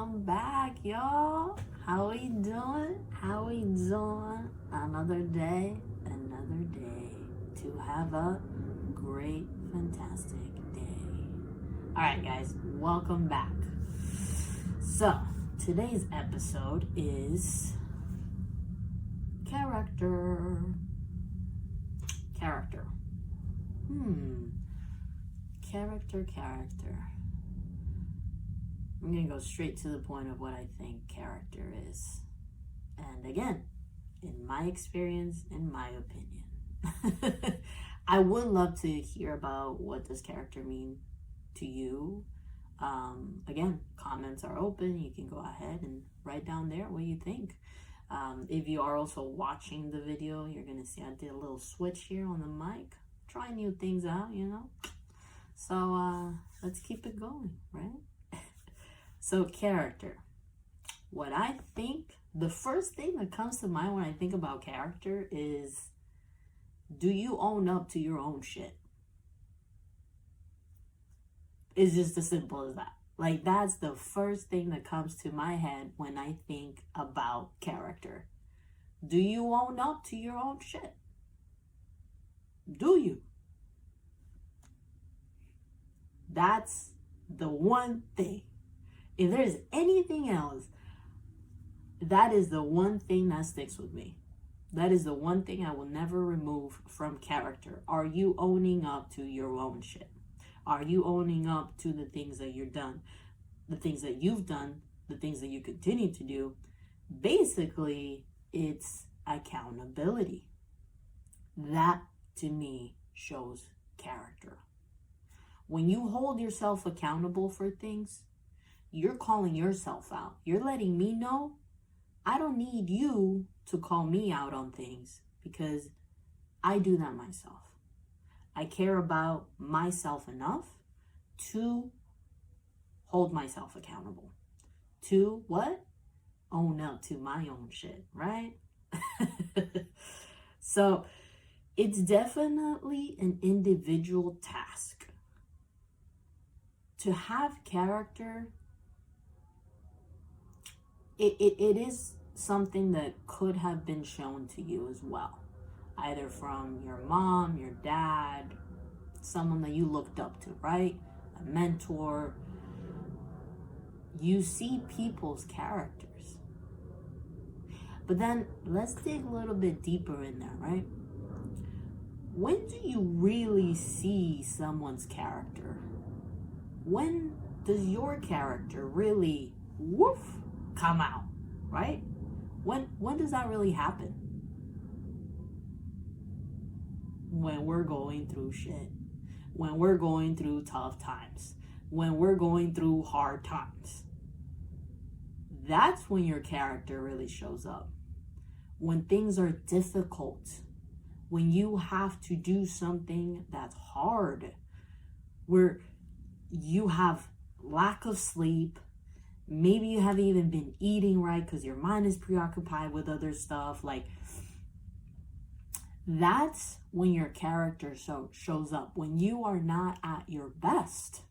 Welcome back, y'all. How we doing? How we doing? Another day to have a great, fantastic day. All right, guys, welcome back. So, today's episode is character. Character. Character. I'm going to go straight to the point of what I think character is. And again, in my experience, in my opinion. I would love to hear about what does character mean to you. Again, comments are open. You can go ahead and write down there what you think. If you are also watching the video, you're going to see I did a little switch here on the mic. Try new things out, you know. So let's keep it going, right? So character. What I think, the first thing that comes to mind when I think about character is, do you own up to your own shit? It's just as simple as that. Like, that's the first thing that comes to my head when I think about character. Do you own up to your own shit? Do you? That's the one thing. If there's anything else, that is the one thing that sticks with me. That is the one thing I will never remove from character. Are you owning up to your own shit? Are you owning up to the things that you've done? The things that you've done, the things that you continue to do? Basically, it's accountability. That, to me, shows character. When you hold yourself accountable for things, you're calling yourself out. You're letting me know I don't need you to call me out on things because I do that myself. I care about myself enough to hold myself accountable. To what? Own up to my own shit, right? So it's definitely an individual task. To have character, it is something that could have been shown to you as well. Either from your mom, your dad, someone that you looked up to, right? A mentor. You see people's characters. But then let's dig a little bit deeper in there, right? When do you really see someone's character? When does your character really come out, right? When does that really happen? When we're going through shit. When we're going through tough times. When we're going through hard times. That's when your character really shows up. When things are difficult. When you have to do something that's hard. Where you have lack of sleep. Maybe you haven't even been eating right because your mind is preoccupied with other stuff. Like, that's when your character shows up. When you are not at your best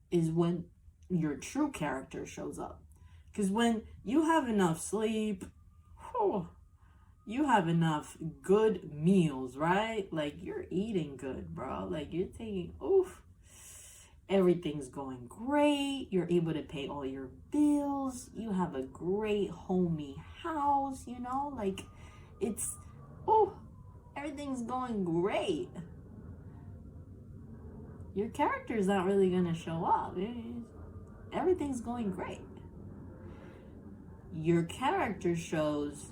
is when your true character shows up. Because when you have enough sleep, you have enough good meals, right? Like, you're eating good, bro. Like, you're taking, everything's going great. You're able to pay all your bills. You have a great homey house, you know? Like, it's, everything's going great. Your character's not really going to show up. Everything's going great. Your character shows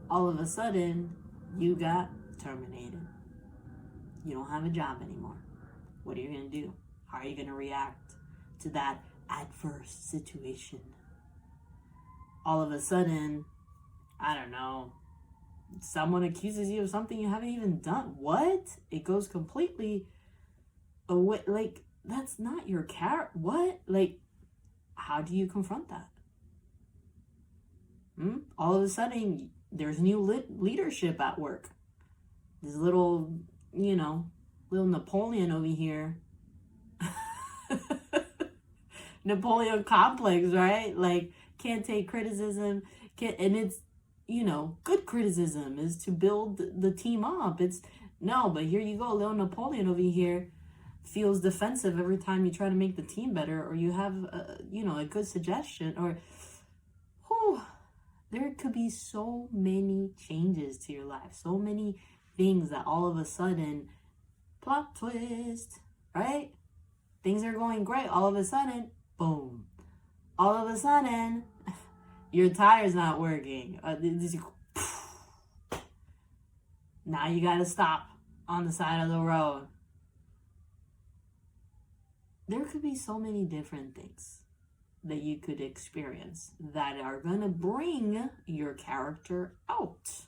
all of a sudden you got terminated. You don't have a job anymore. What are you going to do? How are you going to react to that adverse situation? All of a sudden, I don't know, someone accuses you of something you haven't even done. What? It goes completely away. Like, that's not your character. What? Like, how do you confront that? All of a sudden, there's new leadership at work. This little, little Napoleon over here Napoleon complex, right? Like, can't take criticism. And it's, good criticism is to build the team up. It's, no, but here you go. Little Napoleon over here feels defensive every time you try to make the team better, or you have, a good suggestion, or, whew, there could be so many changes to your life, so many things that all of a sudden, plot twist, right? Things are going great. All of a sudden, boom. All of a sudden, your tire's not working. Now you gotta stop on the side of the road. There could be so many different things that you could experience that are gonna bring your character out.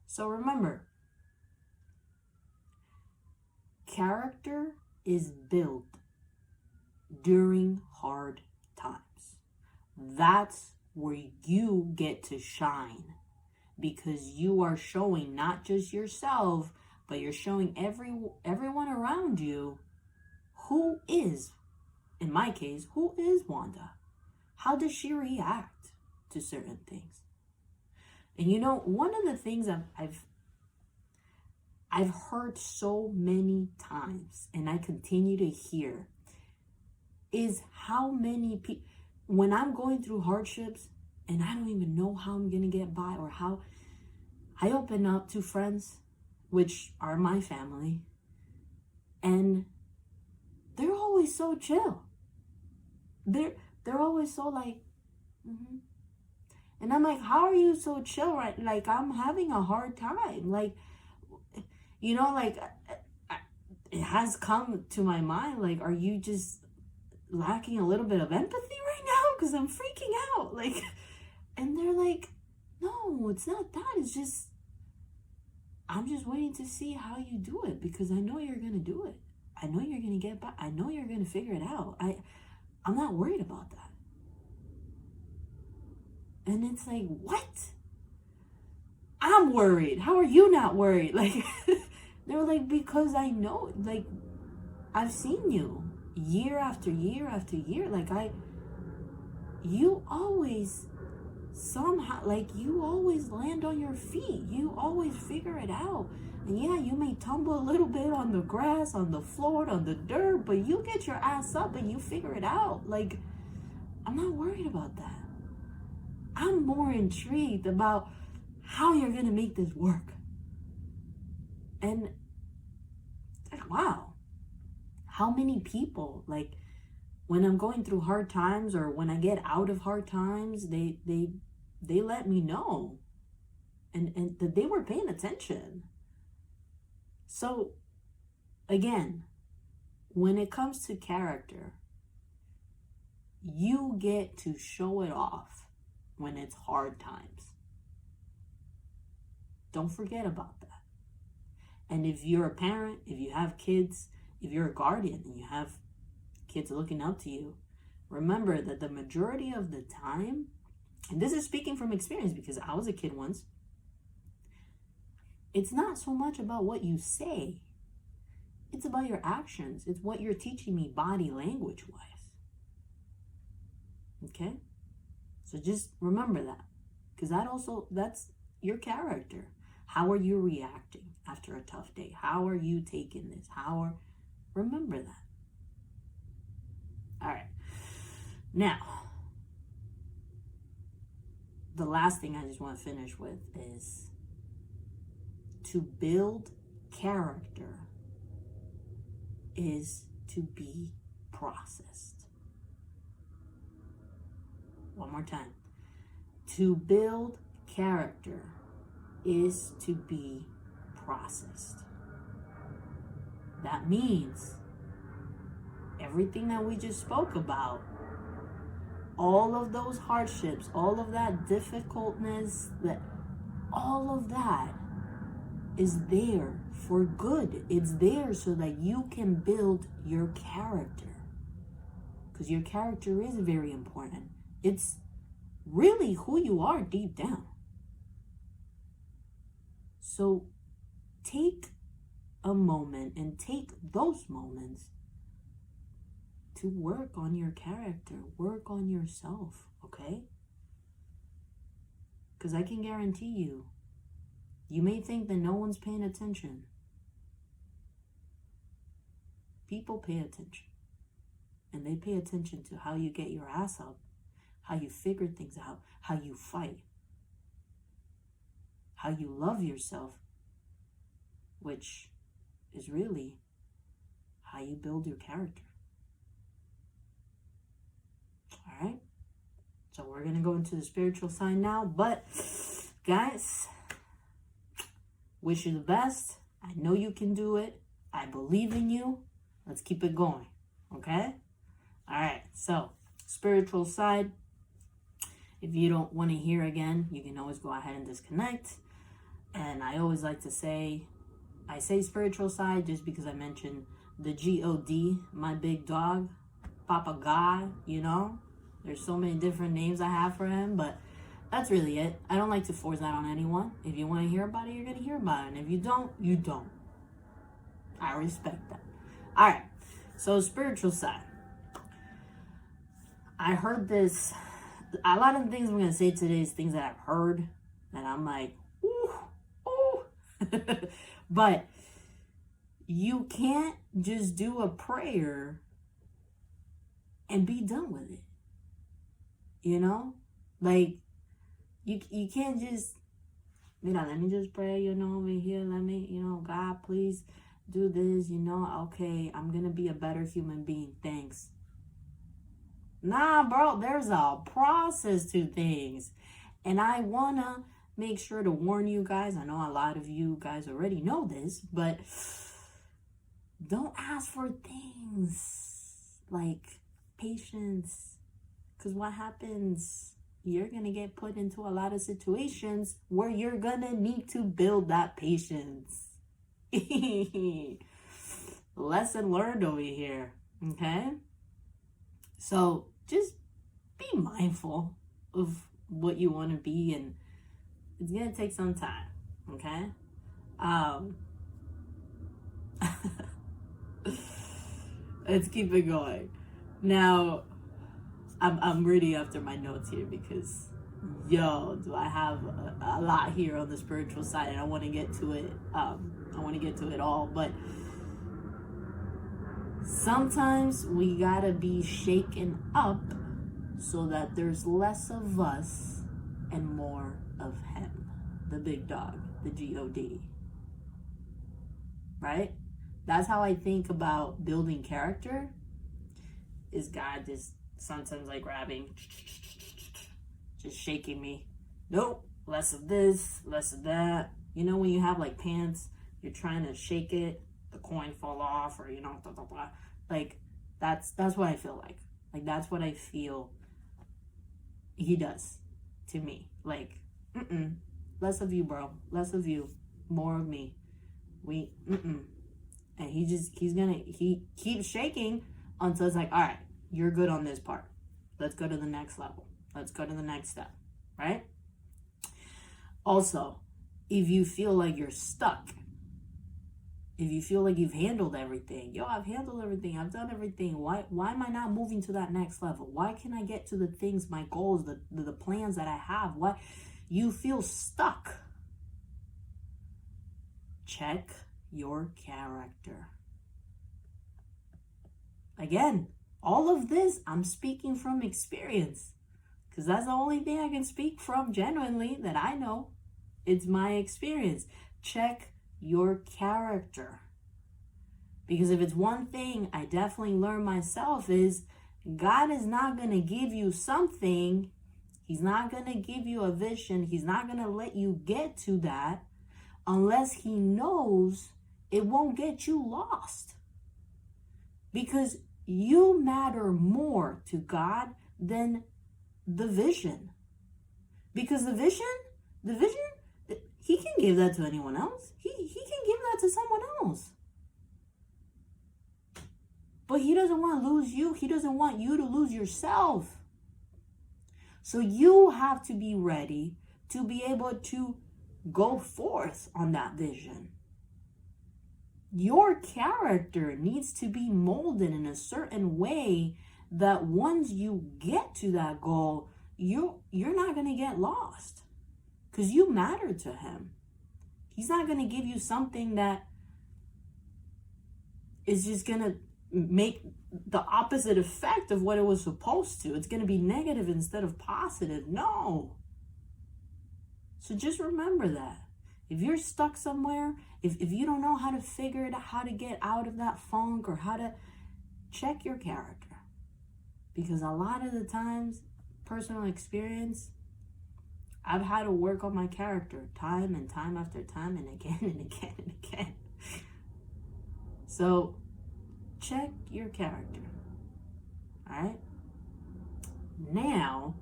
So remember, character is built during hard times. That's where you get to shine, because you are showing not just yourself, but you're showing everyone around you who is, in my case, who is Wanda? How does she react to certain things? And one of the things I've heard so many times, and I continue to hear, is how many people, when I'm going through hardships and I don't even know how I'm going to get by, or how I open up to friends, which are my family, and they're always so chill. They're always so like, mm-hmm. And I'm like, how are you so chill, right? Like, I'm having a hard time. Like, like, it has come to my mind, like, are you just lacking a little bit of empathy right now? Because I'm freaking out. Like, and they're like, no, it's not that. It's just, I'm just waiting to see how you do it, because I know you're going to do it. I know you're going to get by. I know you're going to figure it out. I'm not worried about that. And it's like, what? I'm worried. How are you not worried? Like, they were like, because I know, like, I've seen you year after year after year. Like, you always somehow, like, you always land on your feet. You always figure it out. And yeah, you may tumble a little bit on the grass, on the floor, on the dirt, but you get your ass up and you figure it out. Like, I'm not worried about that. I'm more intrigued about how you're going to make this work. And, like, wow, how many people, like, when I'm going through hard times, or when I get out of hard times, they let me know, and that they were paying attention. So, again, when it comes to character, you get to show it off when it's hard times. Don't forget about that. And if you're a parent, if you have kids, if you're a guardian and you have kids looking up to you, remember that the majority of the time, and this is speaking from experience because I was a kid once, it's not so much about what you say. It's about your actions. It's what you're teaching me body language-wise. Okay? So just remember that. Because that's your character. How are you reacting after a tough day? How are you taking this? Remember that. All right. Now, the last thing I just want to finish with is to build character is to be processed. One more time. To build character is to be processed. That means everything that we just spoke about, all of those hardships, all of that difficultness, all of that is there for good. It's there so that you can build your character. Because your character is very important. It's really who you are deep down. So take a moment and take those moments to work on your character, work on yourself, okay? Because I can guarantee you, you may think that no one's paying attention. People pay attention. And they pay attention to how you get your ass up, how you figure things out, how you fight, how you love yourself, which is really how you build your character. All right? So we're going to go into the spiritual side now. But, guys, wish you the best. I know you can do it. I believe in you. Let's keep it going. Okay? All right. So, spiritual side. If you don't want to hear again, you can always go ahead and disconnect. And I always like to say, I say spiritual side just because I mentioned the God, my big dog, Papa God, you know. There's so many different names I have for him, but that's really it. I don't like to force that on anyone. If you want to hear about it, you're going to hear about it. And if you don't, you don't. I respect that. All right. So, spiritual side. I heard this. A lot of the things I'm going to say today is things that I've heard that I'm like, ooh, ooh. But you can't just do a prayer and be done with it. You know? Like, you can't just, let me just pray, over here. Let me, God, please do this, Okay, I'm going to be a better human being. Thanks. Nah, bro, there's a process to things. And I want to make sure to warn you guys. I know a lot of you guys already know this, but don't ask for things like patience. Because what happens, you're going to get put into a lot of situations where you're going to need to build that patience. Lesson learned over here. Okay? So just be mindful of what you want to be, and it's going to take some time. Okay? Let's keep it going. Now, I'm ready after my notes here because, do I have a lot here on the spiritual side, and I want to get to it. I want to get to it all, but sometimes we gotta be shaken up so that there's less of us and more of him, the big dog, the God. Right? That's how I think about building character. Is God just sometimes like grabbing, just shaking me. Nope, less of this, less of that. When you have like pants, you're trying to shake it, the coin fall off, or blah, blah, blah. Like that's what I feel like. Like that's what I feel he does to me. Like, less of you, bro. Less of you, more of me. And he keeps shaking until it's like, all right, you're good on this part. Let's go to the next level. Let's go to the next step, right? Also, if you feel like you're stuck, if you feel like you've handled everything, I've handled everything, I've done everything, why am I not moving to that next level? Why can't I get to the things, my goals, the plans that I have? Why you feel stuck? Check your character. Again, all of this, I'm speaking from experience, because that's the only thing I can speak from genuinely that I know. It's my experience. Check your character. Because if it's one thing I definitely learned myself is God is not going to give you something. He's not going to give you a vision. He's not going to let you get to that unless he knows it won't get you lost. Because you matter more to God than the vision. Because the vision, he can give that to anyone else. He can give that to someone else. But he doesn't want to lose you. He doesn't want you to lose yourself. So you have to be ready to be able to go forth on that vision. Your character needs to be molded in a certain way that once you get to that goal, you're not going to get lost, because you matter to him. He's not going to give you something that is just going to make the opposite effect of what it was supposed to. It's going to be negative instead of positive. No. So just remember that. If you're stuck somewhere, if you don't know how to figure it out, how to get out of that funk, or how to, check your character. Because a lot of the times, personal experience, I've had to work on my character time and time after time, and again and again and again. So check your character. All right? Now,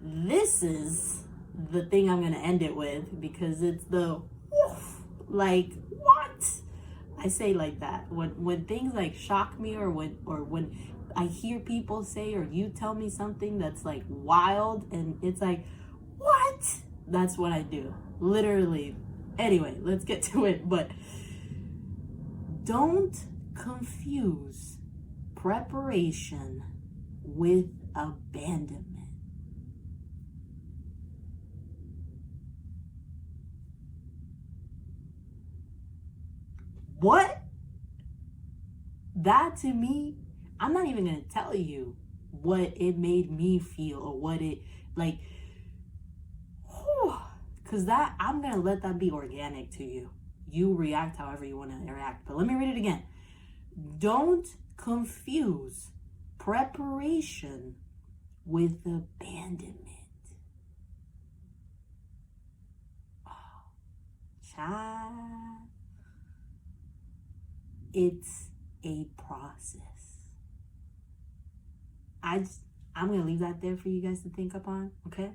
this is the thing I'm going to end it with, because it's the woof, like, what? I say like that. When things like shock me, or when I hear people say, or you tell me something that's like wild, and it's like, what? That's what I do. Literally. Anyway, let's get to it. But don't confuse preparation with abandonment. What? That to me, I'm not even going to tell you what it made me feel, or what it, like, because that, I'm going to let that be organic to you. You react however you want to react. But let me read it again. Don't confuse preparation with abandonment. Oh, child. It's a process. I'm gonna leave that there for you guys to think upon, okay?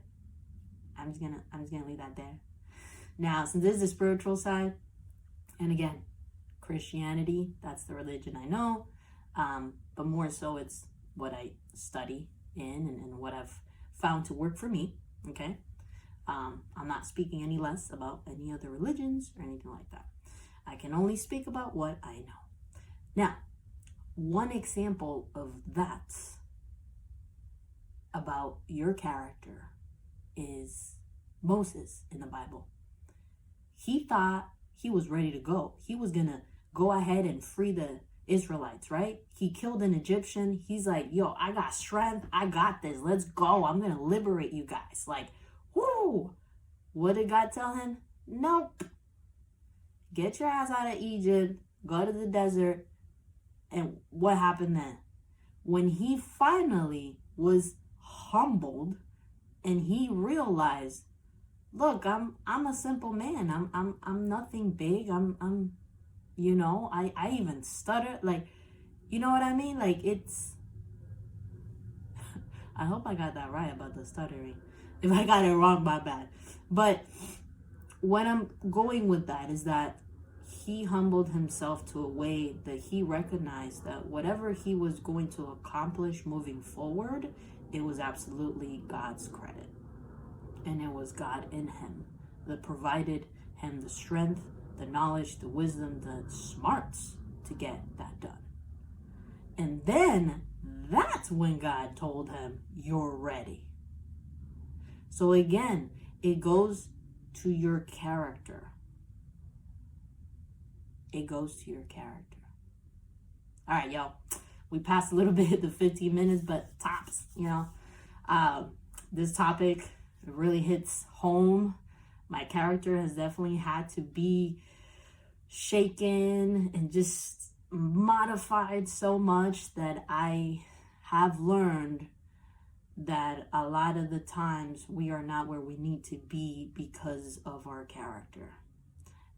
I'm just gonna leave that there. Now, since this is the spiritual side, and again, Christianity, that's the religion I know, but more so it's what I study in, and what I've found to work for me, okay? I'm not speaking any less about any other religions or anything like that. I can only speak about what I know. Now, one example of that about your character is Moses in the Bible. He thought he was ready to go. He was going to go ahead and free the Israelites, right? He killed an Egyptian. He's like, yo, I got strength. I got this. Let's go. I'm going to liberate you guys. Like, whoo. What did God tell him? Nope. Get your ass out of Egypt. Go to the desert. And what happened then? When he finally was humbled and he realized, look, I'm a simple man. I'm nothing big. I'm you know, I even stutter. Like, you know what I mean? Like, it's I hope I got that right about the stuttering. If I got it wrong, my bad. But what I'm going with that is that he humbled himself to a way that he recognized that whatever he was going to accomplish moving forward, it was absolutely God's credit. And it was God in him that provided him the strength, the knowledge, the wisdom, the smarts to get that done. And then that's when God told him, you're ready. So again, it goes to your character. It goes to your character. All right, y'all. We passed a little bit the 15 minutes, but tops, you know. This topic really hits home. My character has definitely had to be shaken and just modified so much that I have learned that a lot of the times we are not where we need to be because of our character.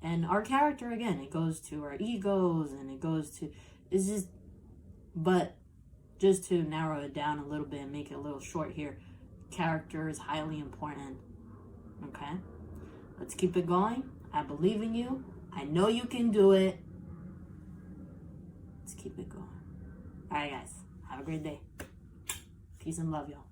And our character, again, it goes to our egos, and it goes to, it's just, but just to narrow it down a little bit and make it a little short here, character is highly important, okay? Let's keep it going. I believe in you. I know you can do it. Let's keep it going. All right, guys. Have a great day. Peace and love, y'all.